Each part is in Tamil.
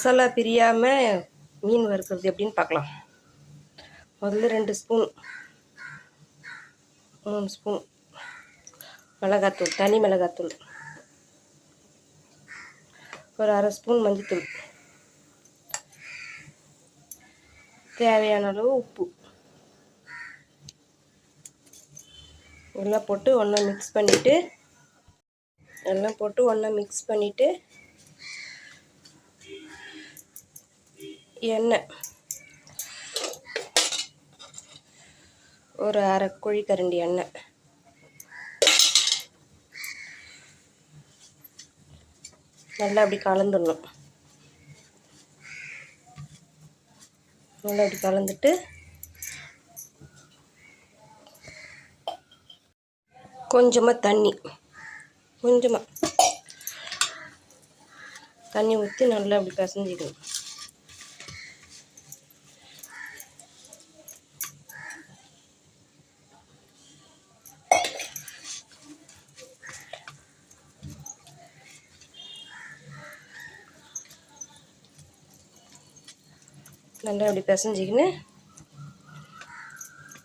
மசாலா பிரியாமல் மீன் வறுக்கிறது எப்படின்னு பார்க்கலாம். முதல்ல 2 ஸ்பூன் 3 ஸ்பூன் மிளகாத்தூள், தனி மிளகாத்தூள், ஒரு அரை ஸ்பூன் மஞ்சத்தூள், தேவையான அளவு உப்பு எல்லாம் போட்டு ஒன்றா மிக்ஸ் பண்ணிவிட்டு எண்ணெய் ஒரு அரை குழிக்கரண்டி எண்ணெய் நல்லா அப்படி கலந்துடணும். நல்லா அப்படி கலந்துட்டு கொஞ்சமாக தண்ணி ஊற்றி நல்லா அப்படி பிசைஞ்சிக்கணும். நல்லா அப்படி பிசைஞ்சிக்கின்னு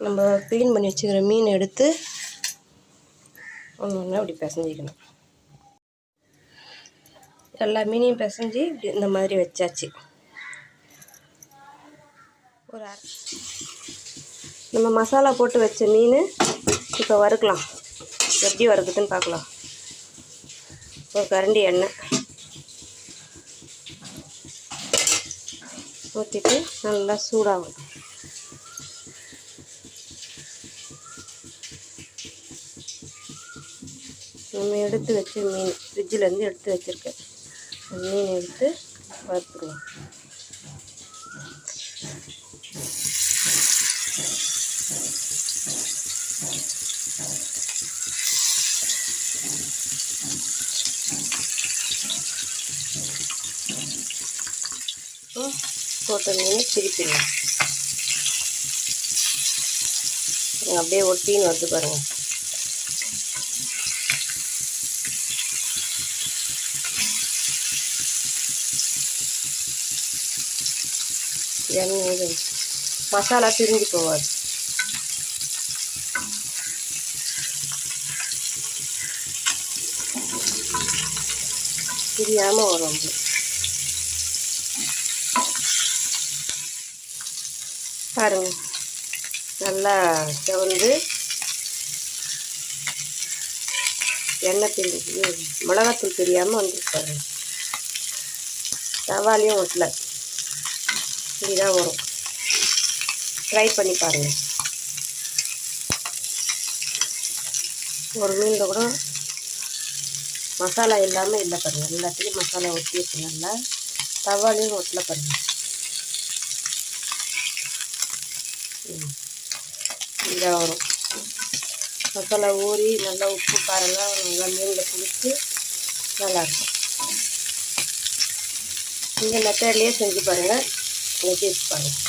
நம்ம க்ளீன் பண்ணி வச்சுக்கிற மீன் எடுத்து ஒன்று அப்படி பிசைஞ்சிக்கணும். எல்லா மீனையும் பிசைஞ்சு இப்படி இந்த மாதிரி வச்சாச்சு. நம்ம மசாலா போட்டு வச்ச மீன் இப்போ வறுக்கலாம். எப்படி வறுக்குதுன்னு பார்க்கலாம். ஒரு கரண்டி எண்ணெய் ஊற்றிட்டு நல்லா சூடாகும். நம்ம எடுத்து வச்ச மீன் ஃப்ரிட்ஜிலேருந்து எடுத்து வச்சுருக்கேன். மீன் எடுத்து வறுத்துருவோம். போட்ட மீன் திருப்பிடலாம். அப்படியே ஒட்டின்னு வருது பாருங்கள். மசாலா பிரிஞ்சு போகாது. பிரியாமல் வரும். பாருங்க, நல்லா செவந்து எண்ணெய் பிரிஞ்சு மிளகாத்தூள் தெரியாமல் வந்துருக்கு பாருங்க. தவாலையும் ஒட்டல, இப்படிதான் வரும். ட்ரை பண்ணி பாருங்கள். ஒரு மீனில் கூட மசாலா இல்லாமல் இல்லை பாருங்கள். எல்லாத்துலேயும் மசாலா ஒட்டி இருக்கு. நல்லா தவாலையும் ஒட்டல பாருங்கள். இதாக வரும். மசாலா ஊறி நல்லா உப்பு காரெல்லாம் நல்லா மீனில் பிடிச்சி நல்லாயிருக்கும். இந்த மெத்தட்லேயே செஞ்சு பாருங்கள். எப்படி பாருங்கள்.